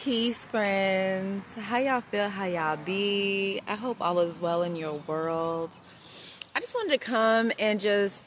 Peace, friends. How y'all feel? How y'all be? I hope all is well in your world. I just wanted to come and just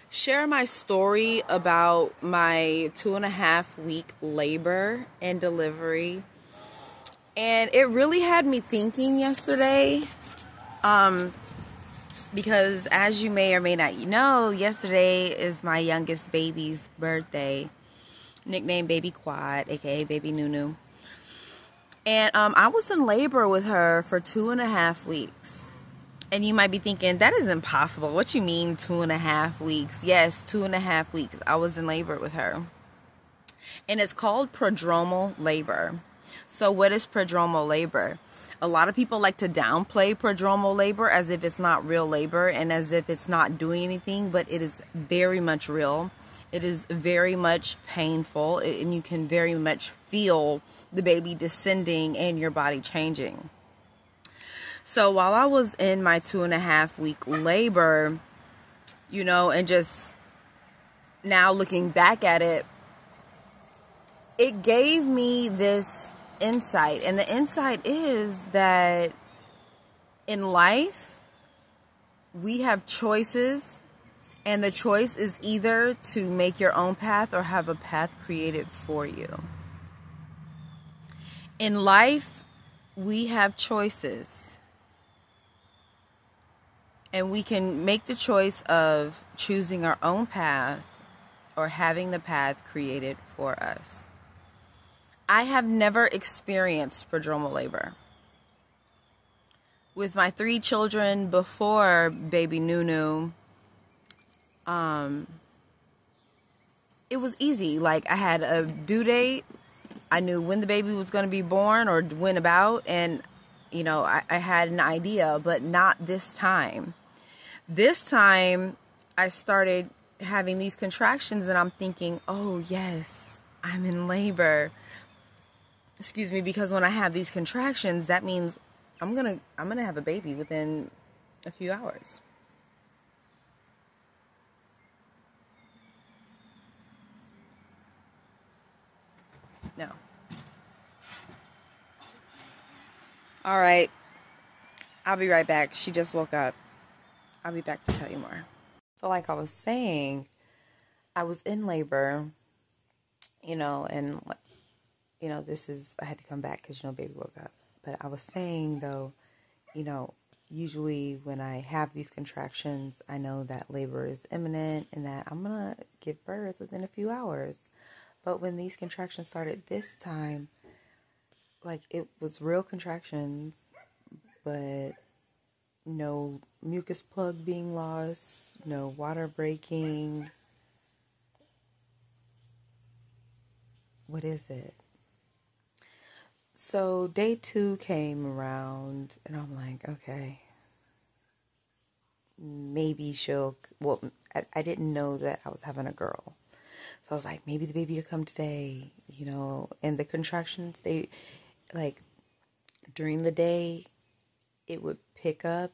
share my story about my 2.5 week labor and delivery. And it really had me thinking yesterday. Because as you may or may not know, yesterday is my youngest baby's birthday. Nicknamed Baby Quad, aka Baby Nunu. And I was in labor with her for 2.5 weeks. And you might be thinking, that is impossible. What you mean 2.5 weeks? Yes, 2.5 weeks. I was in labor with her. And it's called prodromal labor. So what is prodromal labor? A lot of people like to downplay prodromal labor as if it's not real labor and as if it's not doing anything, but it is very much real. It is very much painful, and you can very much feel the baby descending and your body changing. So while I was in my 2.5 week labor, and just now looking back at it, it gave me this insight. And the insight is that in life, we have choices. And the choice is either to make your own path or have a path created for you. In life, we have choices. And we can make the choice of choosing our own path or having the path created for us. I have never experienced prodromal labor. With my 3 children before baby Nunu, it was easy. Like, I had a due date. I knew when the baby was going to be born or when about. And, I had an idea, but not this time. This time, I started having these contractions and I'm thinking, oh, yes, I'm in labor. Excuse me, because when I have these contractions, that means I'm going to have a baby within a few hours. No. All right. I'll be right back. She just woke up. I'll be back to tell you more. So like I was saying, I was in labor, and, I had to come back because, baby woke up. But I was saying, though, usually when I have these contractions, I know that labor is imminent and that I'm going to give birth within a few hours. But when these contractions started this time, like, it was real contractions, but no mucus plug being lost, no water breaking. What is it? So day 2 came around and I'm like, okay, maybe I didn't know that I was having a girl. So I was like, maybe the baby will come today, and the contractions, during the day, it would pick up,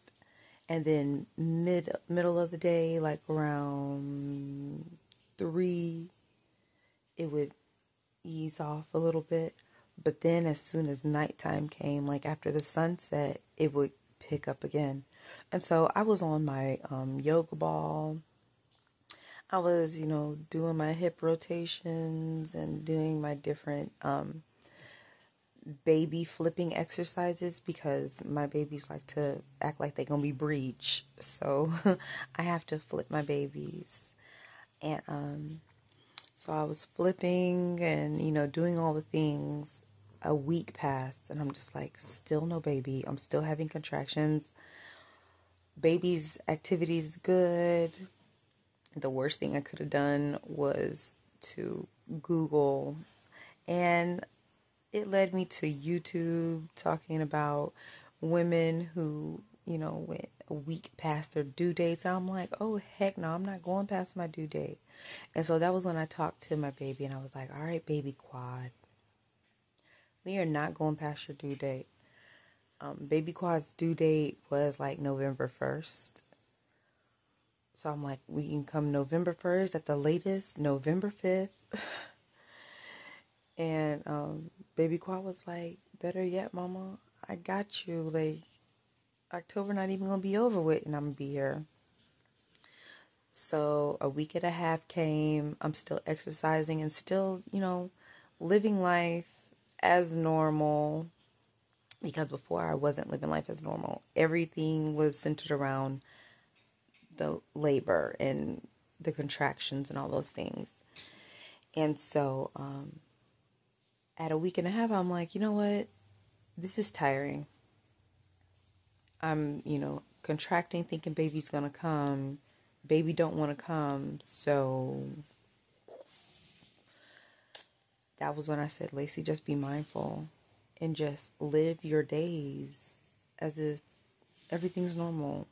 and then middle of the day, like around 3, it would ease off a little bit. But then as soon as nighttime came, like after the sunset, it would pick up again. And so I was on my yoga ball. I was, doing my hip rotations and doing my different baby flipping exercises because my babies like to act like they're going to be breech. So I have to flip my babies. And so I was flipping and, doing all the things. A week passed and I'm just like, still no baby. I'm still having contractions. Baby's activity is good. The worst thing I could have done was to Google, and it led me to YouTube talking about women who, went a week past their due dates. And I'm like, oh, heck no, I'm not going past my due date. And so that was when I talked to my baby and I was like, all right, baby Quad, we are not going past your due date. Baby Quad's due date was like November 1st. So I'm like, we can come November 1st, at the latest, November 5th. And baby Qua was like, better yet, mama, I got you. Like, October not even gonna be over with, and I'm gonna be here. So a week and a half came. I'm still exercising and still, living life as normal, because before I wasn't living life as normal. Everything was centered around the labor and the contractions and all those things. And so at a week and a half, I'm like, you know what? This is tiring. I'm, contracting, thinking baby's going to come. Baby don't want to come. So that was when I said, Lacey, just be mindful and just live your days as if everything's normal.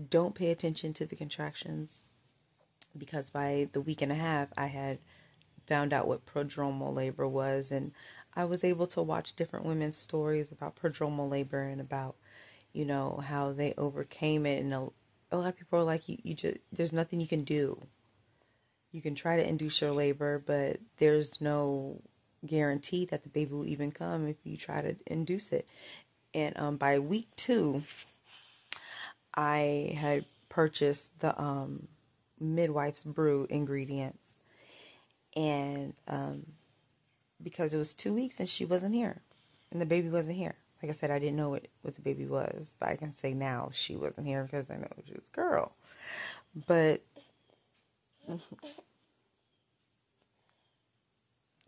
Don't pay attention to the contractions, because by the week and a half, I had found out what prodromal labor was, and I was able to watch different women's stories about prodromal labor and about, how they overcame it. And a lot of people are like, you just, there's nothing you can do. You can try to induce your labor, but there's no guarantee that the baby will even come if you try to induce it. And by week 2, I had purchased the midwife's brew ingredients, and because it was 2 weeks and she wasn't here and the baby wasn't here. Like I said, I didn't know what the baby was, but I can say now she wasn't here because I know she was a girl. But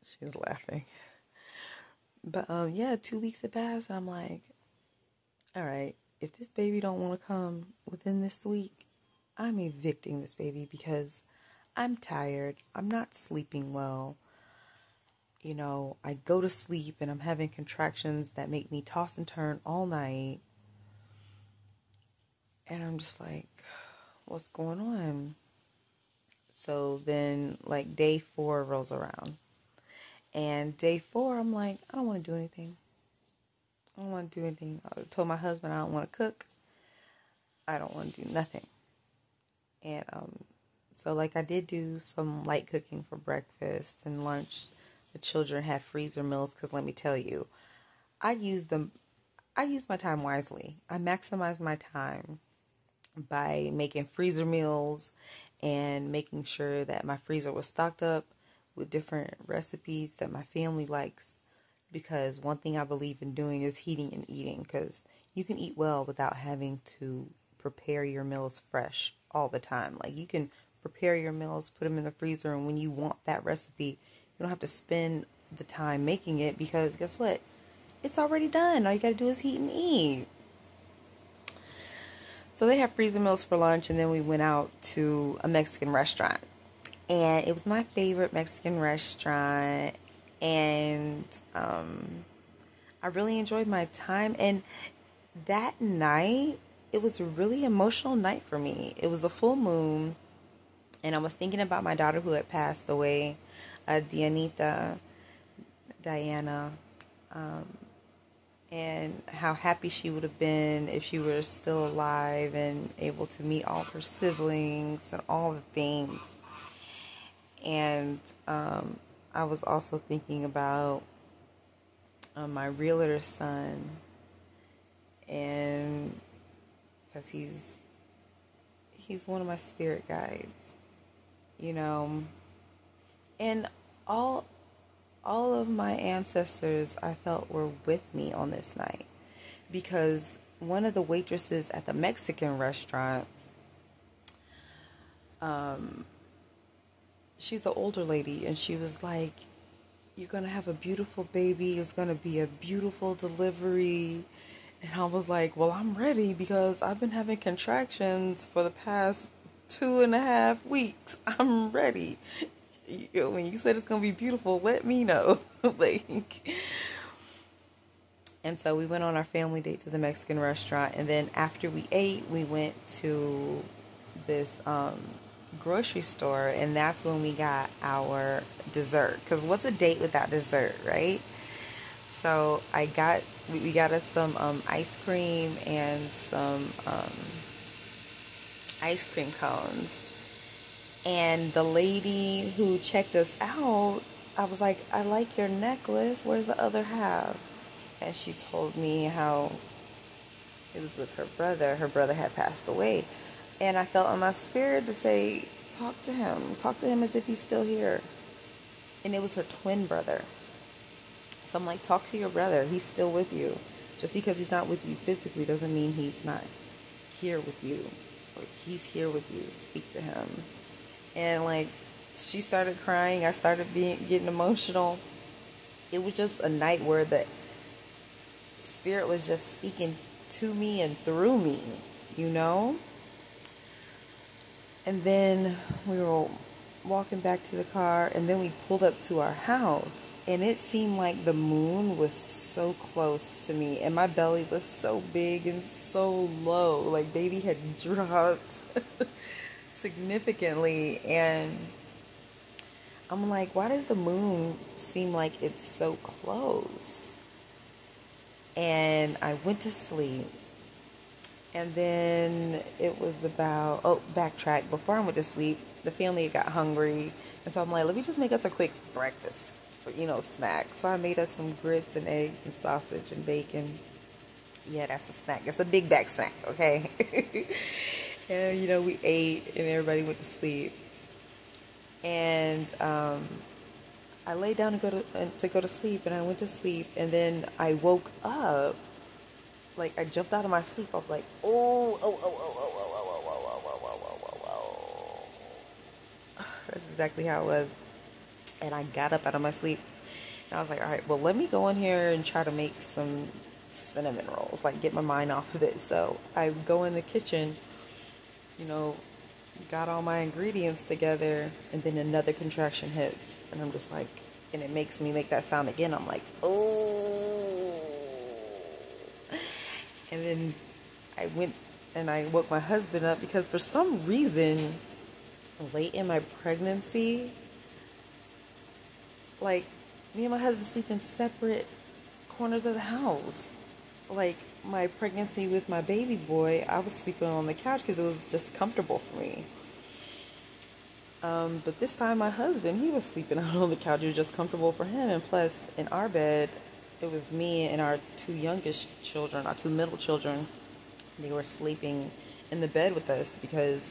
she's laughing. But yeah, 2 weeks had passed, and I'm like, all right, if this baby don't want to come within this week, I'm evicting this baby, because I'm tired. I'm not sleeping well. I go to sleep and I'm having contractions that make me toss and turn all night. And I'm just like, what's going on? So then, like, day 4 rolls around. And day 4, I'm like, I don't want to do anything. I don't want to do anything. I told my husband I don't want to cook. I don't want to do nothing. And so, like, I did do some light cooking for breakfast and lunch. The children had freezer meals, because let me tell you, I use my time wisely. I maximize my time by making freezer meals and making sure that my freezer was stocked up with different recipes that my family likes. Because one thing I believe in doing is heating and eating, because you can eat well without having to prepare your meals fresh all the time. Like, you can prepare your meals, put them in the freezer, and when you want that recipe, you don't have to spend the time making it, because guess what? It's already done. All you got to do is heat and eat. So they have freezer meals for lunch, and then we went out to a Mexican restaurant. And it was my favorite Mexican restaurant. And I really enjoyed my time. And that night, it was a really emotional night for me. It was a full moon. And I was thinking about my daughter who had passed away, Diana, and how happy she would have been if she were still alive and able to meet all of her siblings and all the things. And I was also thinking about my realtor son, and because he's one of my spirit guides, and all of my ancestors, I felt, were with me on this night, because one of the waitresses at the Mexican restaurant, she's an older lady, and she was like, you're going to have a beautiful baby. It's going to be a beautiful delivery. And I was like, well, I'm ready, because I've been having contractions for the past 2.5 weeks. I'm ready. When you said it's going to be beautiful, let me know. And so we went on our family date to the Mexican restaurant. And then after we ate, we went to this grocery store. And that's when we got our dessert. Because what's a date without dessert, right? So we got us some ice cream and some ice cream cones. And the lady who checked us out, I was like, I like your necklace. Where's the other half? And she told me how it was with her brother. Her brother had passed away. And I felt in my spirit to say, talk to him. Talk to him as if he's still here. And it was her twin brother. So I'm like, talk to your brother. He's still with you. Just because he's not with you physically doesn't mean he's not here with you. Like, he's here with you. Speak to him. And like, she started crying. I started getting emotional. It was just a night where the Spirit was just speaking to me and through me, you know? And then we were walking back to the car, and then we pulled up to our house, and it seemed like the moon was so close to me, and my belly was so big and so low. Like, baby had dropped significantly, and I'm like, why does the moon seem like it's so close? And I went to sleep. And then it was about, backtrack. Before I went to sleep, the family got hungry. And so I'm like, let me just make us a quick breakfast for, snack. So I made us some grits and eggs and sausage and bacon. Yeah, that's a snack. It's a big back snack, okay? And, we ate and everybody went to sleep. And I lay down to go to sleep, and I went to sleep. And then I woke up. Like, I jumped out of my sleep. I was like, That's exactly how it was. And I got up out of my sleep. And I was like, all right, well, let me go in here and try to make some cinnamon rolls. Like, get my mind off of it. So I go in the kitchen, got all my ingredients together. And then another contraction hits. And I'm just like, and it makes me make that sound again. I'm like, And then I went and I woke my husband up because for some reason, late in my pregnancy, like, me and my husband sleep in separate corners of the house. Like, my pregnancy with my baby boy, I was sleeping on the couch because it was just comfortable for me. But this time my husband, he was sleeping out on the couch. It was just comfortable for him. And plus, in our bed, it was me and our two youngest children, our two middle children. They were sleeping in the bed with us because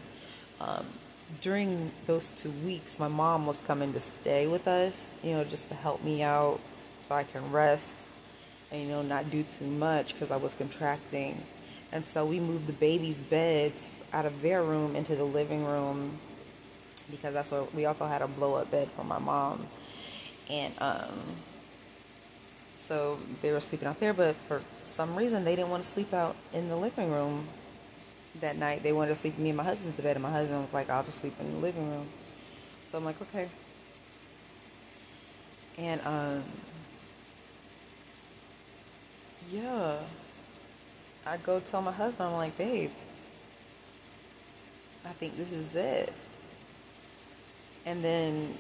during those 2 weeks, my mom was coming to stay with us, just to help me out so I can rest and, not do too much because I was contracting. And so we moved the baby's beds out of their room into the living room because that's what we also had a blow-up bed for my mom. And so they were sleeping out there, but for some reason they didn't want to sleep out in the living room that night. They wanted to sleep in me and my husband's bed, and my husband was like, I'll just sleep in the living room. So I'm like, okay. And I go tell my husband, I'm like, babe, I think this is it. And then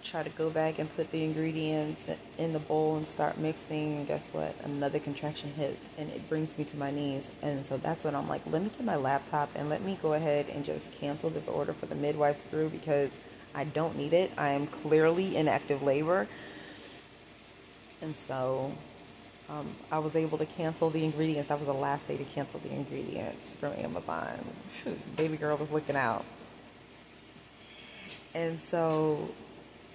try to go back and put the ingredients in the bowl and start mixing, and guess what? Another contraction hits, and it brings me to my knees. And so that's when I'm like, let me get my laptop and let me go ahead and just cancel this order for the midwife screw because I don't need it. I am clearly in active labor. And so I was able to cancel the ingredients. That was the last day to cancel the ingredients from Amazon. Baby girl was looking out. And so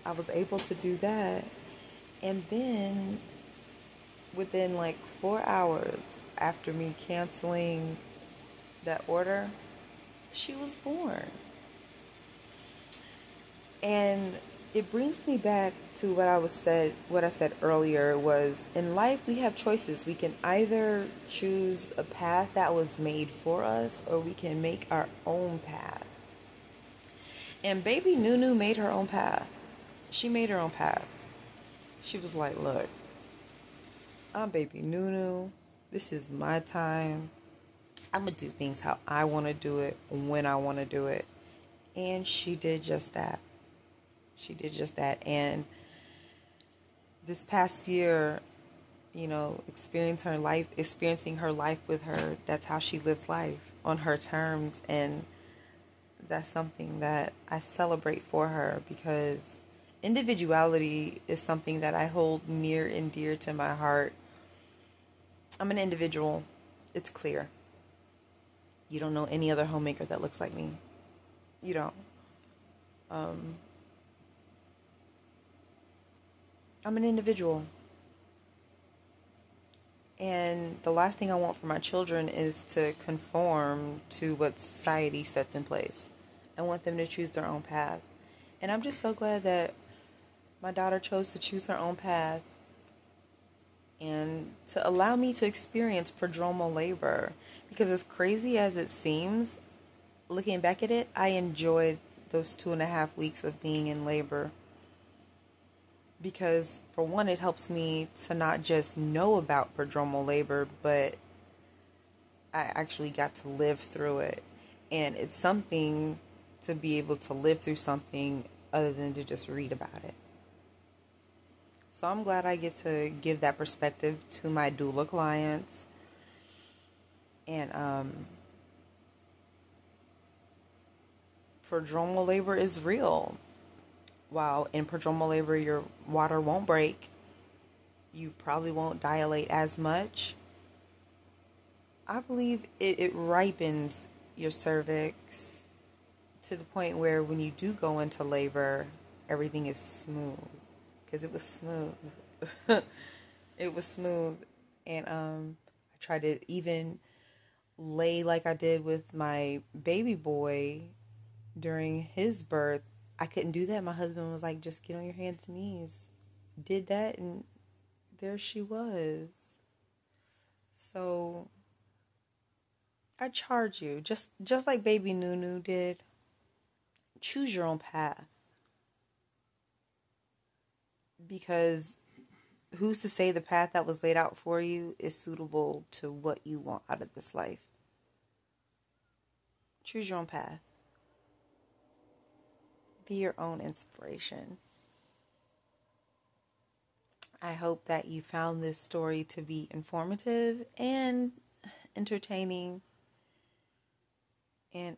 I was able to do that. And then within like 4 hours after me canceling that order, she was born. And it brings me back to what I said earlier was, in life we have choices. We can either choose a path that was made for us, or we can make our own path. And baby Nunu made her own path. She made her own path. She was like, look, I'm baby Nunu. This is my time. I'm going to do things how I want to do it, when I want to do it. And she did just that. She did just that. And this past year, experiencing her life with her, that's how she lives life, on her terms. And that's something that I celebrate for her, because individuality is something that I hold near and dear to my heart. I'm an individual. It's clear. You don't know any other homemaker that looks like me. You don't. Um, I'm an individual. And the last thing I want for my children is to conform to what society sets in place. I want them to choose their own path. And I'm just so glad that my daughter chose to choose her own path and to allow me to experience prodromal labor. Because as crazy as it seems, looking back at it, I enjoyed those 2.5 weeks of being in labor. Because for one, it helps me to not just know about prodromal labor, but I actually got to live through it. And it's something to be able to live through something other than to just read about it. So I'm glad I get to give that perspective to my doula clients. And prodromal labor is real. While in prodromal labor your water won't break, you probably won't dilate as much. I believe it ripens your cervix to the point where when you do go into labor, everything is smooth. Because it was smooth. It was smooth. And I tried to even lay like I did with my baby boy during his birth. I couldn't do that. My husband was like, just get on your hands and knees. Did that, and there she was. So I charge you, just like baby Nunu did, choose your own path. Because who's to say the path that was laid out for you is suitable to what you want out of this life? Choose your own path. Be your own inspiration. I hope that you found this story to be informative and entertaining. And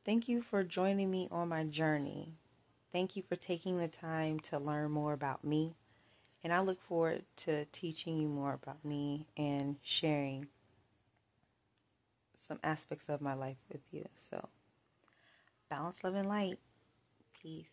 thank you for joining me on my journey. Thank you for taking the time to learn more about me. And I look forward to teaching you more about me and sharing some aspects of my life with you. So, balance, love, and light. Peace.